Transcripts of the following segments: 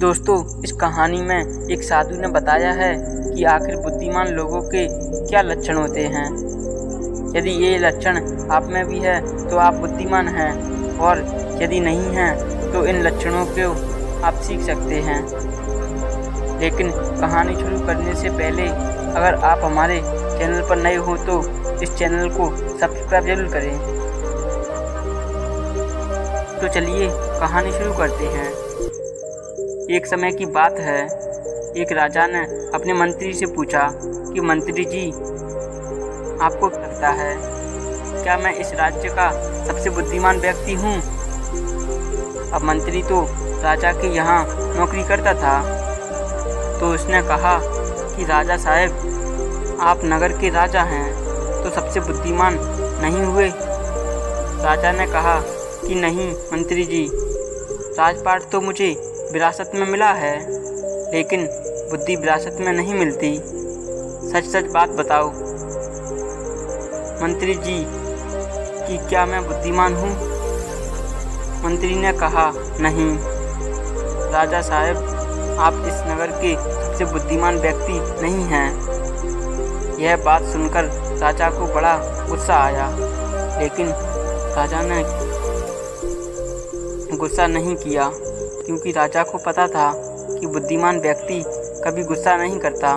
दोस्तों, इस कहानी में एक साधु ने बताया है कि आखिर बुद्धिमान लोगों के क्या लक्षण होते हैं। यदि ये लक्षण आप में भी है तो आप बुद्धिमान हैं, और यदि नहीं हैं तो इन लक्षणों को आप सीख सकते हैं। लेकिन कहानी शुरू करने से पहले अगर आप हमारे चैनल पर नए हो तो इस चैनल को सब्सक्राइब जरूर करें। तो चलिए कहानी शुरू करते हैं। एक समय की बात है, एक राजा ने अपने मंत्री से पूछा कि मंत्री जी, आपको क्या लगता है, क्या मैं इस राज्य का सबसे बुद्धिमान व्यक्ति हूँ? अब मंत्री तो राजा के यहाँ नौकरी करता था, तो उसने कहा कि राजा साहब, आप नगर के राजा हैं तो सबसे बुद्धिमान नहीं हुए। राजा ने कहा कि नहीं मंत्री जी, राजपाट तो मुझे विरासत में मिला है, लेकिन बुद्धि विरासत में नहीं मिलती। सच सच बात बताओ मंत्री जी कि क्या मैं बुद्धिमान हूँ? मंत्री ने कहा नहीं राजा साहब, आप इस नगर के सबसे बुद्धिमान व्यक्ति नहीं हैं। यह बात सुनकर राजा को बड़ा गुस्सा आया, लेकिन राजा ने गुस्सा नहीं किया, क्योंकि राजा को पता था कि बुद्धिमान व्यक्ति कभी गुस्सा नहीं करता।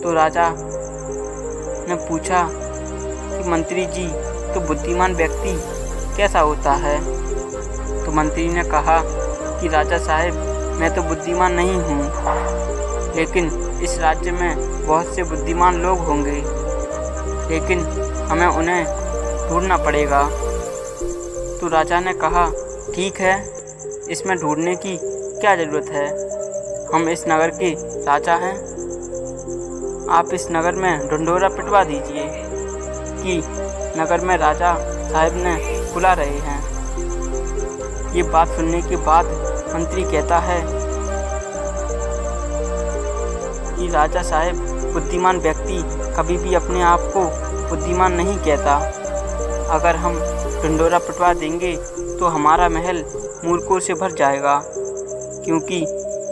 तो राजा ने पूछा कि मंत्री जी, तो बुद्धिमान व्यक्ति कैसा होता है? तो मंत्री ने कहा कि राजा साहब, मैं तो बुद्धिमान नहीं हूँ, लेकिन इस राज्य में बहुत से बुद्धिमान लोग होंगे, लेकिन हमें उन्हें ढूंढना पड़ेगा। तो राजा ने कहा ठीक है, इसमें ढूंढने की क्या ज़रूरत है, हम इस नगर के राजा हैं। आप इस नगर में ढिंढोरा पिटवा दीजिए कि नगर में राजा साहब ने बुला रहे हैं। ये बात सुनने के बाद मंत्री कहता है कि राजा साहब, बुद्धिमान व्यक्ति कभी भी अपने आप को बुद्धिमान नहीं कहता। अगर हम ढिंढोरा पिटवा देंगे तो हमारा महल मूर्खों से भर जाएगा, क्योंकि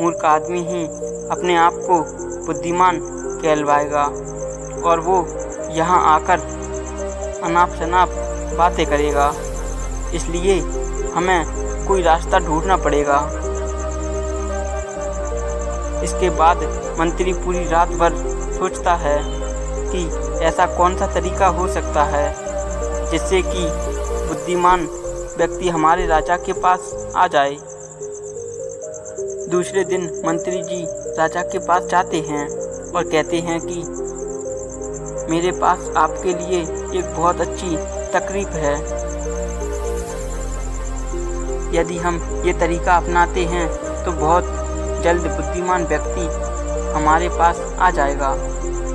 मूर्ख आदमी ही अपने आप को बुद्धिमान कहलवाएगा और वो यहाँ आकर अनाप शनाप बातें करेगा। इसलिए हमें कोई रास्ता ढूंढना पड़ेगा। इसके बाद मंत्री पूरी रात भर सोचता है कि ऐसा कौन सा तरीका हो सकता है जिससे कि बुद्धिमान व्यक्ति हमारे राजा के पास आ जाए। दूसरे दिन मंत्री जी राजा के पास जाते हैं और कहते हैं कि मेरे पास आपके लिए एक बहुत अच्छी तकरीब है। यदि हम ये तरीका अपनाते हैं तो बहुत जल्द बुद्धिमान व्यक्ति हमारे पास आ जाएगा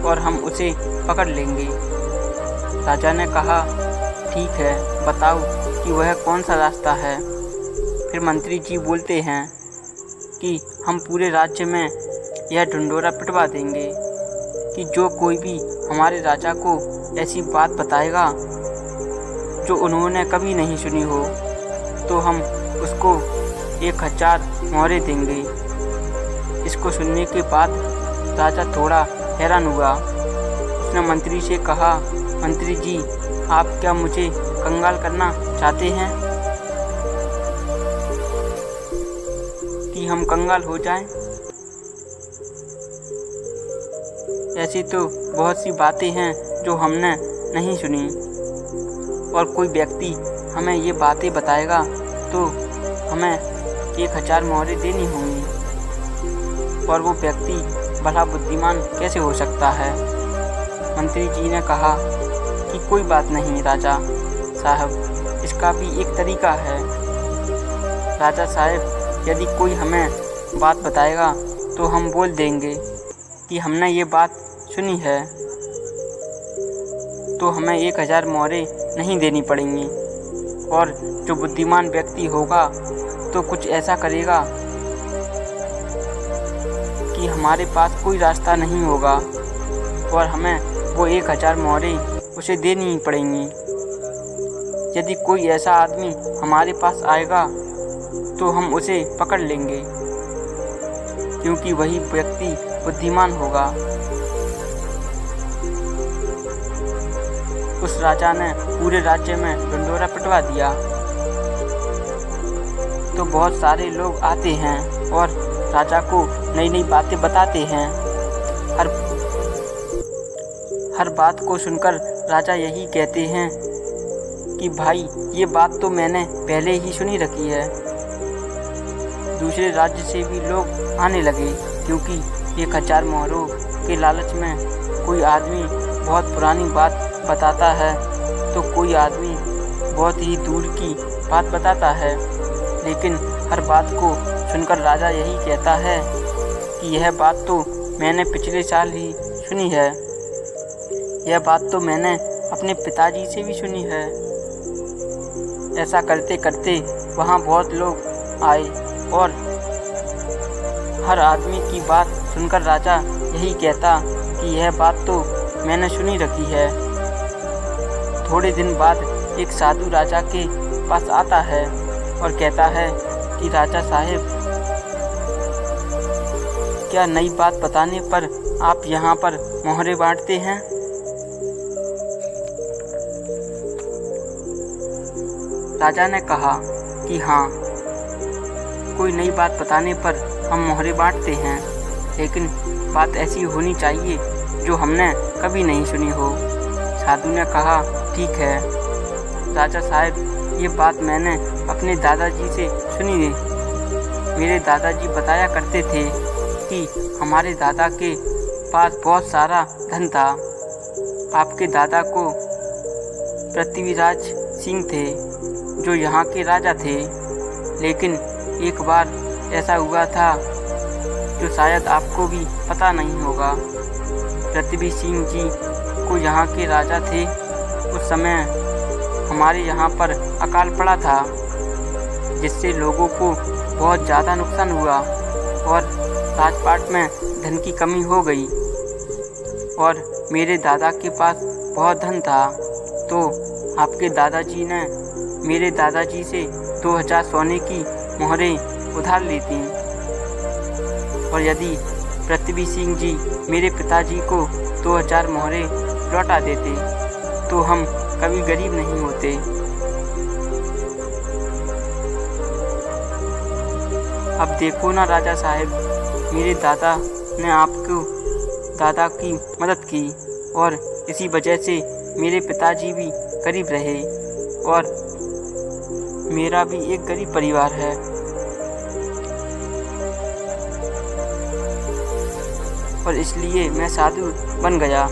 और हम उसे पकड़ लेंगे। राजा ने कहा ठीक है, बताओ कि वह कौन सा रास्ता है। फिर मंत्री जी बोलते हैं कि हम पूरे राज्य में यह ढिंढोरा पिटवा देंगे कि जो कोई भी हमारे राजा को ऐसी बात बताएगा जो उन्होंने कभी नहीं सुनी हो, तो हम उसको 1000 मोहरे देंगे। इसको सुनने के बाद राजा थोड़ा हैरान हुआ। उसने मंत्री से कहा, मंत्री जी, आप क्या मुझे कंगाल करना चाहते हैं कि हम कंगाल हो जाएं? ऐसी तो बहुत सी बातें हैं जो हमने नहीं सुनी, और कोई व्यक्ति हमें ये बातें बताएगा तो हमें 1000 मोहरें देनी होंगी, और वो व्यक्ति बड़ा बुद्धिमान कैसे हो सकता है? मंत्री जी ने कहा कि कोई बात नहीं राजा साहब, इसका भी एक तरीका है। राजा साहब, यदि कोई हमें बात बताएगा तो हम बोल देंगे कि हमने ये बात सुनी है, तो हमें 1000 मोहरें नहीं देनी पड़ेंगी, और जो बुद्धिमान व्यक्ति होगा तो कुछ ऐसा करेगा कि हमारे पास कोई रास्ता नहीं होगा और हमें वो 1000 मोहरें उसे देनी ही पड़ेंगी। यदि कोई ऐसा आदमी हमारे पास आएगा तो हम उसे पकड़ लेंगे, क्योंकि वही व्यक्ति बुद्धिमान होगा। उस राजा ने पूरे राज्य में ढिंढोरा पिटवा दिया। तो बहुत सारे लोग आते हैं और राजा को नई नई बातें बताते हैं। हर बात को सुनकर राजा यही कहते हैं कि भाई, ये बात तो मैंने पहले ही सुनी रखी है। दूसरे राज्य से भी लोग आने लगे, क्योंकि 1000 मोहरों के लालच में कोई आदमी बहुत पुरानी बात बताता है तो कोई आदमी बहुत ही दूर की बात बताता है। लेकिन हर बात को सुनकर राजा यही कहता है कि यह बात तो मैंने पिछले साल ही सुनी है, यह बात तो मैंने अपने पिताजी से भी सुनी है। ऐसा करते करते वहाँ बहुत लोग आए और हर आदमी की बात सुनकर राजा यही कहता कि यह बात तो मैंने सुनी रखी है। थोड़े दिन बाद एक साधु राजा के पास आता है और कहता है कि राजा साहब, क्या नई बात बताने पर आप यहाँ पर मोहरे बांटते हैं? राजा ने कहा कि हाँ, कोई नई बात बताने पर हम मोहरे बांटते हैं, लेकिन बात ऐसी होनी चाहिए जो हमने कभी नहीं सुनी हो। साधु ने कहा, ठीक है राजा साहब, ये बात मैंने अपने दादाजी से सुनी है। मेरे दादाजी बताया करते थे कि हमारे दादा के पास बहुत सारा धन था। आपके दादा को पृथ्वीराज सिंह थे जो यहाँ के राजा थे। लेकिन एक बार ऐसा हुआ था जो शायद आपको भी पता नहीं होगा। पृथ्वी सिंह जी को यहाँ के राजा थे। उस समय हमारे यहाँ पर अकाल पड़ा था, जिससे लोगों को बहुत ज़्यादा नुकसान हुआ और राजपाट में धन की कमी हो गई। और मेरे दादा के पास बहुत धन था, तो आपके दादाजी ने मेरे दादाजी से 2000 सोने की मोहरें उधार ली थीं। और यदि पृथ्वी सिंह जी मेरे पिताजी को 2000 मोहरें लौटा देते तो हम कभी गरीब नहीं होते। अब देखो ना राजा साहब, मेरे दादा ने आपको दादा की मदद की और इसी वजह से मेरे पिताजी भी गरीब रहे और मेरा भी एक गरीब परिवार है। और इसलिए मैं साधु बन गया।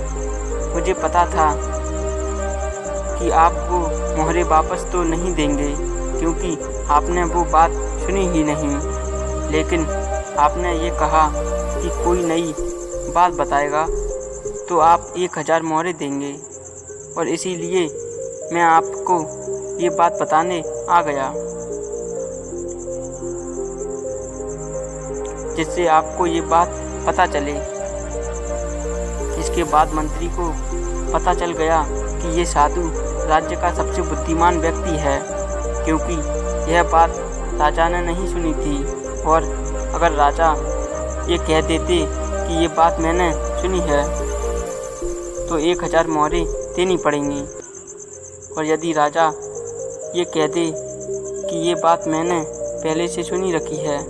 मुझे पता था कि आप वो मोहरे वापस तो नहीं देंगे, क्योंकि आपने वो बात सुनी ही नहीं। लेकिन आपने ये कहा कि कोई नई बात बताएगा तो आप 1000 मोहरे देंगे, और इसीलिए मैं आपको ये बात बताने आ गया, जिससे आपको ये बात पता चले। इसके बाद मंत्री को पता चल गया कि ये साधु राज्य का सबसे बुद्धिमान व्यक्ति है, क्योंकि यह बात राजा ने नहीं सुनी थी। और अगर राजा ये कह देते कि ये बात मैंने सुनी है तो 1000 मोहरें देनी पड़ेंगी, और यदि राजा ये कह दे कि ये बात मैंने पहले से सुनी रखी है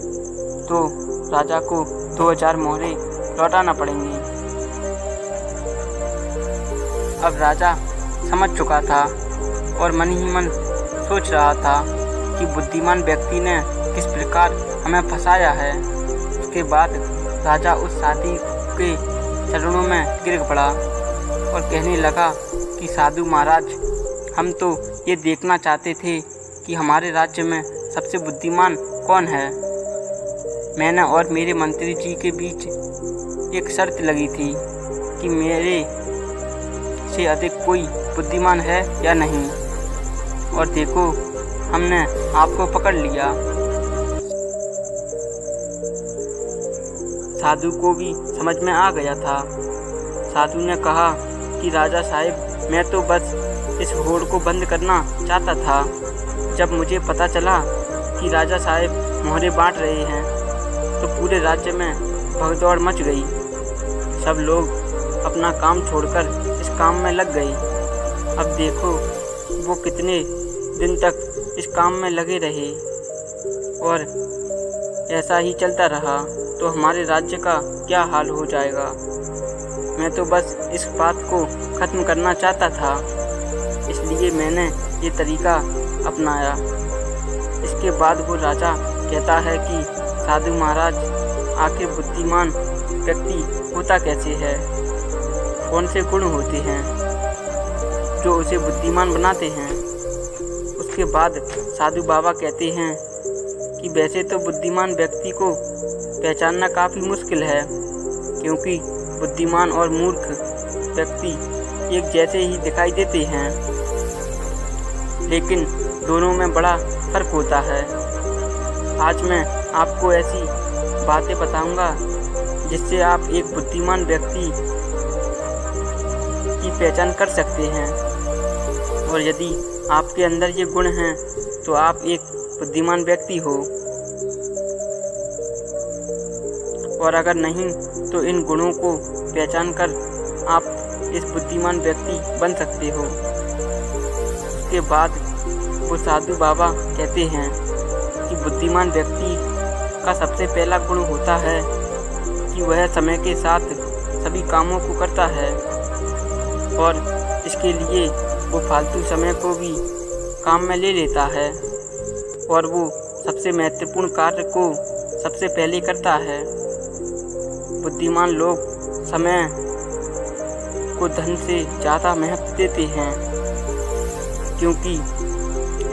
तो राजा को 2000 मोहरें लौटाना पड़ेंगी। अब राजा समझ चुका था और मन ही मन सोच रहा था कि बुद्धिमान व्यक्ति ने किस प्रकार हमें फंसाया है। उसके बाद राजा उस साधु के चरणों में गिर पड़ा और कहने लगा कि साधु महाराज, हम तो ये देखना चाहते थे कि हमारे राज्य में सबसे बुद्धिमान कौन है। मैंने और मेरे मंत्री जी के बीच एक शर्त लगी थी कि मेरे से अधिक कोई बुद्धिमान है या नहीं, और देखो हमने आपको पकड़ लिया। साधु को भी समझ में आ गया था। साधु ने कहा कि राजा साहब, मैं तो बस इस होड़ को बंद करना चाहता था। जब मुझे पता चला कि राजा साहब मोहरे बांट रहे हैं, तो पूरे राज्य में भगदौड़ मच गई। सब लोग अपना काम छोड़कर इस काम में लग गए। अब देखो वो कितने दिन तक इस काम में लगे रहे, और ऐसा ही चलता रहा तो हमारे राज्य का क्या हाल हो जाएगा। मैं तो बस इस बात को ख़त्म करना चाहता था, इसलिए मैंने ये तरीका अपनाया। इसके बाद वो राजा कहता है कि साधु महाराज, आखिर बुद्धिमान व्यक्ति होता कैसे है? कौन से गुण होते हैं जो उसे बुद्धिमान बनाते हैं? उसके बाद साधु बाबा कहते हैं कि वैसे तो बुद्धिमान व्यक्ति को पहचानना काफ़ी मुश्किल है, क्योंकि बुद्धिमान और मूर्ख व्यक्ति एक जैसे ही दिखाई देते हैं, लेकिन दोनों में बड़ा फ़र्क होता है। आज मैं आपको ऐसी बातें बताऊंगा जिससे आप एक बुद्धिमान व्यक्ति की पहचान कर सकते हैं, और यदि आपके अंदर ये गुण हैं तो आप एक बुद्धिमान व्यक्ति हो, और अगर नहीं तो इन गुणों को पहचान कर आप इस बुद्धिमान व्यक्ति बन सकते हो। उसके बाद वो साधु बाबा कहते हैं कि बुद्धिमान व्यक्ति का सबसे पहला गुण होता है कि वह समय के साथ सभी कामों को करता है, और इसके लिए वो फालतू समय को भी काम में ले लेता है, और वो सबसे महत्वपूर्ण कार्य को सबसे पहले करता है। बुद्धिमान लोग समय को धन से ज़्यादा महत्व देते हैं, क्योंकि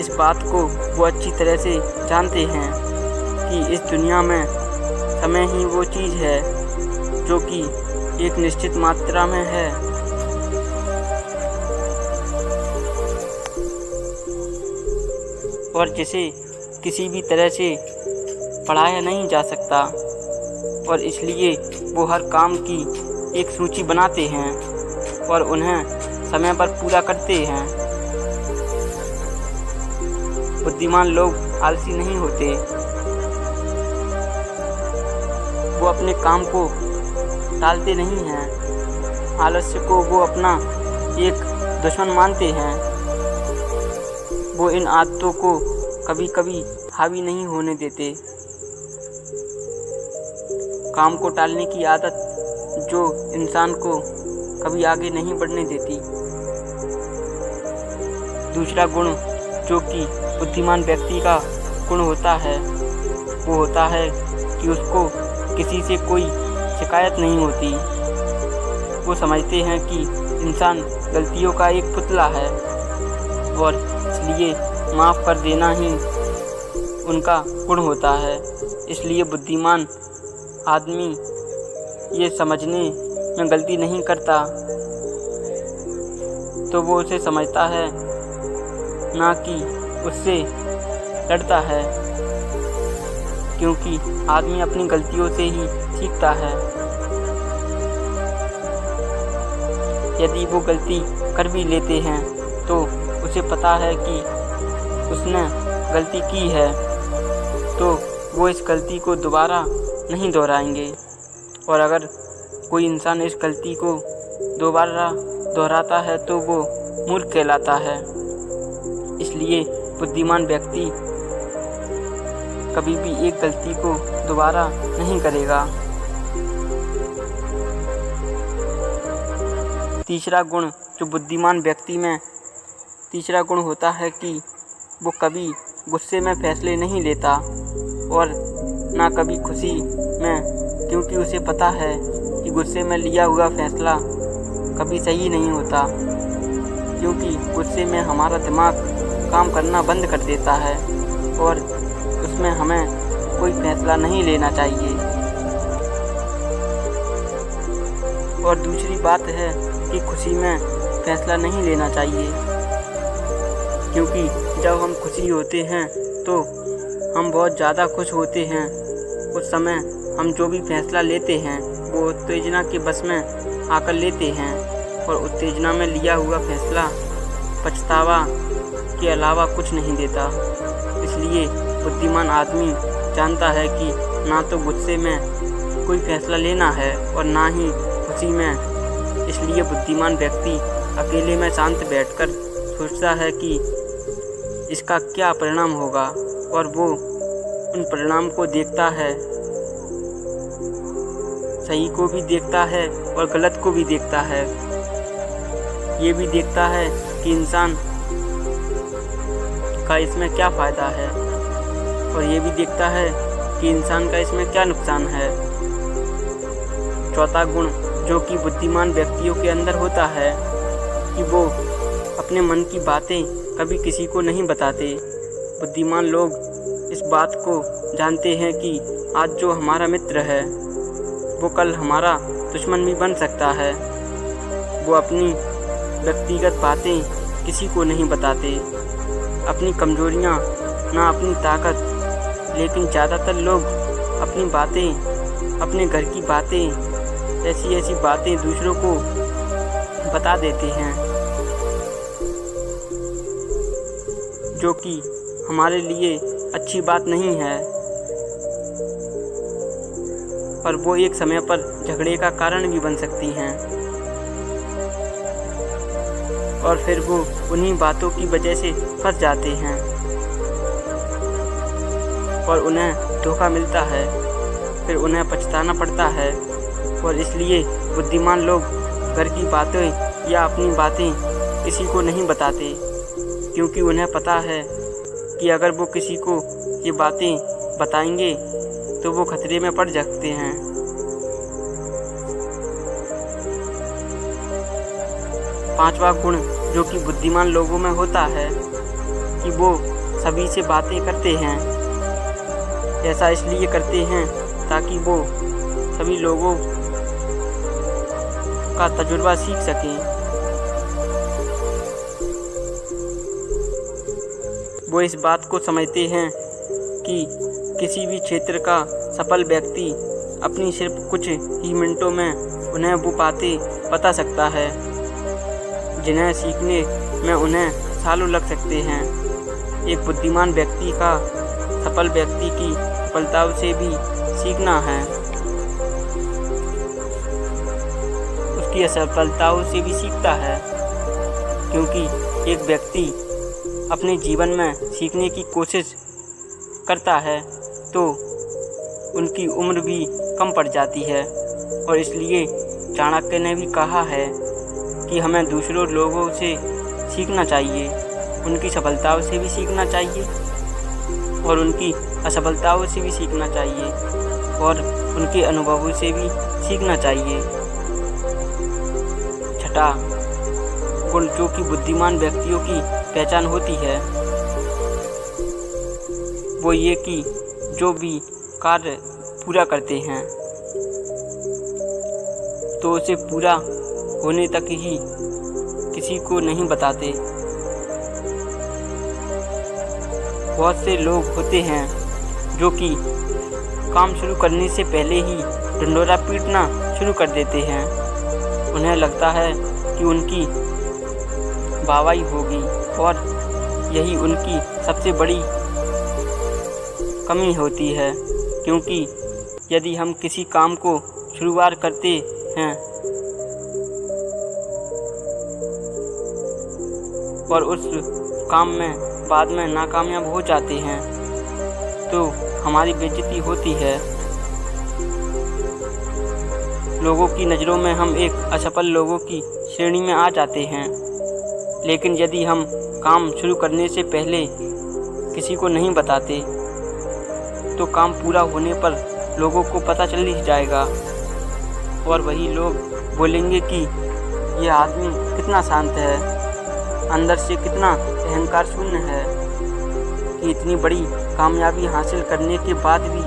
इस बात को वो अच्छी तरह से जानते हैं कि इस दुनिया में समय ही वो चीज़ है जो कि एक निश्चित मात्रा में है। और जिसे किसी भी तरह से पढ़ाया नहीं जा सकता, और इसलिए वो हर काम की एक सूची बनाते हैं और उन्हें समय पर पूरा करते हैं। बुद्धिमान लोग आलसी नहीं होते, वो अपने काम को टालते नहीं हैं। आलस्य को वो अपना एक दुश्मन मानते हैं। वो इन आदतों को कभी कभी हावी नहीं होने देते। काम को टालने की आदत जो इंसान को कभी आगे नहीं बढ़ने देती। दूसरा गुण जो कि बुद्धिमान व्यक्ति का गुण होता है, वो होता है कि उसको किसी से कोई शिकायत नहीं होती। वो समझते हैं कि इंसान गलतियों का एक पुतला है, और इसलिए माफ़ कर देना ही उनका गुण होता है। इसलिए बुद्धिमान आदमी ये समझने में गलती नहीं करता, तो वो उसे समझता है, ना कि उससे लड़ता है, क्योंकि आदमी अपनी गलतियों से ही सीखता है। यदि वो गलती कर भी लेते हैं तो उसे पता है कि उसने गलती की है, तो वो इस गलती को दोबारा नहीं दोहराएंगे। और अगर कोई इंसान इस गलती को दोबारा दोहराता है तो वो मूर्ख कहलाता है। इसलिए बुद्धिमान व्यक्ति कभी भी एक गलती को दोबारा नहीं करेगा। तीसरा गुण जो बुद्धिमान व्यक्ति में तीसरा गुण होता है कि वो कभी गुस्से में फैसले नहीं लेता, और ना कभी खुशी में, क्योंकि उसे पता है कि गुस्से में लिया हुआ फैसला कभी सही नहीं होता, क्योंकि गुस्से में हमारा दिमाग काम करना बंद कर देता है और उसमें हमें कोई फैसला नहीं लेना चाहिए। और दूसरी बात है कि खुशी में फैसला नहीं लेना चाहिए, क्योंकि जब हम खुशी होते हैं तो हम बहुत ज़्यादा खुश होते हैं। उस समय हम जो भी फैसला लेते हैं वो उत्तेजना के बस में आकर लेते हैं, और उत्तेजना में लिया हुआ फैसला पछतावा के अलावा कुछ नहीं देता। इसलिए बुद्धिमान आदमी जानता है कि ना तो गुस्से में कोई फैसला लेना है और ना ही खुशी में। इसलिए बुद्धिमान व्यक्ति अकेले में शांत बैठकर सोचता है कि इसका क्या परिणाम होगा, और वो उन परिणाम को देखता है, सही को भी देखता है और गलत को भी देखता है। ये भी देखता है कि इंसान का इसमें क्या फ़ायदा है, और ये भी देखता है कि इंसान का इसमें क्या नुकसान है। चौथा गुण जो कि बुद्धिमान व्यक्तियों के अंदर होता है कि वो अपने मन की बातें कभी किसी को नहीं बताते। बुद्धिमान लोग इस बात को जानते हैं कि आज जो हमारा मित्र है वो कल हमारा दुश्मन भी बन सकता है। वो अपनी व्यक्तिगत बातें किसी को नहीं बताते, अपनी कमजोरियाँ ना अपनी ताकत। लेकिन ज़्यादातर लोग अपनी बातें, अपने घर की बातें, ऐसी बातें दूसरों को बता देते हैं जो कि हमारे लिए अच्छी बात नहीं है, पर वो एक समय पर झगड़े का कारण भी बन सकती हैं। और फिर वो उन्हीं बातों की वजह से फंस जाते हैं और उन्हें धोखा मिलता है, फिर उन्हें पछताना पड़ता है। और इसलिए बुद्धिमान लोग घर की बातें या अपनी बातें किसी को नहीं बताते, क्योंकि उन्हें पता है कि अगर वो किसी को ये बातें बताएंगे तो वो खतरे में पड़ सकते हैं। पांचवा गुण जो कि बुद्धिमान लोगों में होता है कि वो सभी से बातें करते हैं। ऐसा इसलिए करते हैं ताकि वो सभी लोगों का तजुर्बा सीख सकें। वो इस बात को समझते हैं कि किसी भी क्षेत्र का सफल व्यक्ति अपनी सिर्फ कुछ ही मिनटों में उन्हें वो बातें बता सकता है जिन्हें सीखने में उन्हें सालों लग सकते हैं। एक बुद्धिमान व्यक्ति का सफल व्यक्ति की सफलताओं से भी सीखना है, उसकी असफलताओं से भी सीखता है, क्योंकि एक व्यक्ति अपने जीवन में सीखने की कोशिश करता है तो उनकी उम्र भी कम पड़ जाती है। और इसलिए चाणक्य ने भी कहा है कि हमें दूसरों लोगों से सीखना चाहिए, उनकी सफलताओं से भी सीखना चाहिए और उनकी असफलताओं से भी सीखना चाहिए और उनके अनुभवों से भी सीखना चाहिए। छठा गुण जो कि बुद्धिमान व्यक्तियों की पहचान होती है वो ये कि जो भी कार्य पूरा करते हैं तो उसे पूरा होने तक ही किसी को नहीं बताते। बहुत से लोग होते हैं जो कि काम शुरू करने से पहले ही ढिंढोरा पीटना शुरू कर देते हैं। उन्हें लगता है कि उनकी वाहवाही होगी और यही उनकी सबसे बड़ी कमी होती है, क्योंकि यदि हम किसी काम को शुरुआत करते हैं और उस काम में बाद में नाकामयाब हो जाते हैं तो हमारी बेइज्जती होती है। लोगों की नज़रों में हम एक असफल लोगों की श्रेणी में आ जाते हैं। लेकिन यदि हम काम शुरू करने से पहले किसी को नहीं बताते तो काम पूरा होने पर लोगों को पता चल ही जाएगा और वही लोग बोलेंगे कि यह आदमी कितना शांत है, अंदर से कितना अहंकार शून्य है कि इतनी बड़ी कामयाबी हासिल करने के बाद भी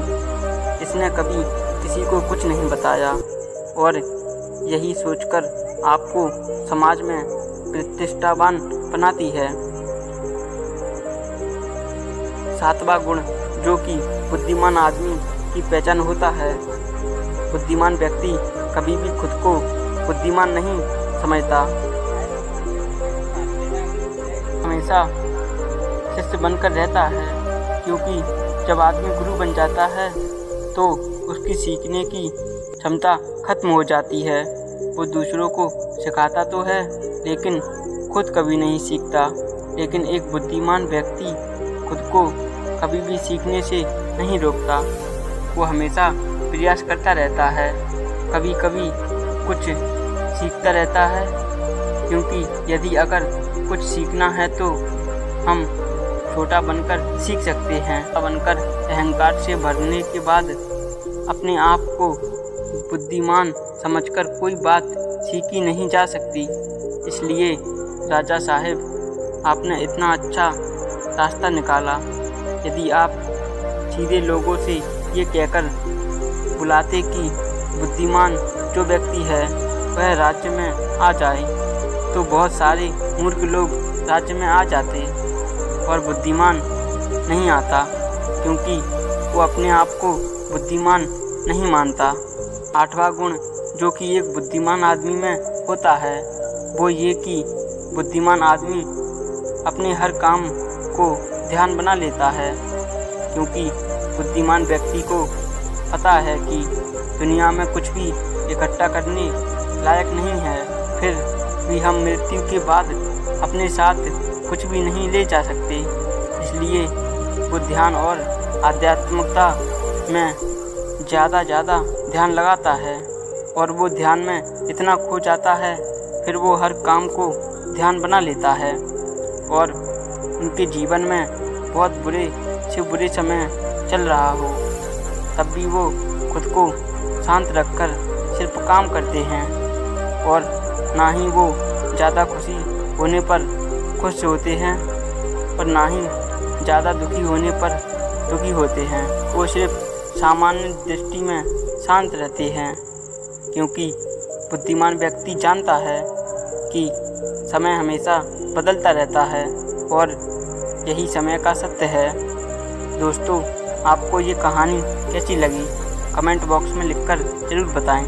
इसने कभी किसी को कुछ नहीं बताया। और यही सोचकर आपको समाज में प्रतिष्ठावान बनाती है। सातवां गुण जो कि बुद्धिमान आदमी की पहचान होता है, बुद्धिमान व्यक्ति कभी भी खुद को बुद्धिमान नहीं समझता, हमेशा शिष्य बनकर रहता है, क्योंकि जब आदमी गुरु बन जाता है तो उसकी सीखने की क्षमता खत्म हो जाती है। वो दूसरों को सिखाता तो है लेकिन खुद कभी नहीं सीखता। लेकिन एक बुद्धिमान व्यक्ति खुद को कभी भी सीखने से नहीं रोकता। वो हमेशा प्रयास करता रहता है, कभी कभी कुछ सीखता रहता है, क्योंकि यदि अगर कुछ सीखना है तो हम छोटा बनकर सीख सकते हैं। बनकर अहंकार से भरने के बाद अपने आप को बुद्धिमान समझकर कोई बात सीखी नहीं जा सकती। इसलिए राजा साहब आपने इतना अच्छा रास्ता निकाला। यदि आप सीधे लोगों से ये कहकर बुलाते कि बुद्धिमान जो व्यक्ति है वह राज्य में आ जाए तो बहुत सारे मूर्ख लोग राज्य में आ जाते और बुद्धिमान नहीं आता, क्योंकि वो अपने आप को बुद्धिमान नहीं मानता। 8वां गुण जो कि एक बुद्धिमान आदमी में होता है वो ये कि बुद्धिमान आदमी अपने हर काम को ध्यान बना लेता है, क्योंकि बुद्धिमान व्यक्ति को पता है कि दुनिया में कुछ भी इकट्ठा करने लायक नहीं है। फिर भी हम मृत्यु के बाद अपने साथ कुछ भी नहीं ले जा सकते। इसलिए वो ध्यान और आध्यात्मिकता में ज़्यादा ध्यान लगाता है और वो ध्यान में इतना खो जाता है, फिर वो हर काम को ध्यान बना लेता है। और उनके जीवन में बहुत बुरे से बुरे समय चल रहा हो तब भी वो खुद को शांत रखकर सिर्फ काम करते हैं और ना ही वो ज़्यादा खुशी होने पर खुश होते हैं और ना ही ज़्यादा दुखी होने पर दुखी होते हैं। वो सिर्फ सामान्य दृष्टि में शांत रहते हैं, क्योंकि बुद्धिमान व्यक्ति जानता है कि समय हमेशा बदलता रहता है और यही समय का सत्य है। दोस्तों, आपको ये कहानी कैसी लगी कमेंट बॉक्स में लिखकर ज़रूर बताएं।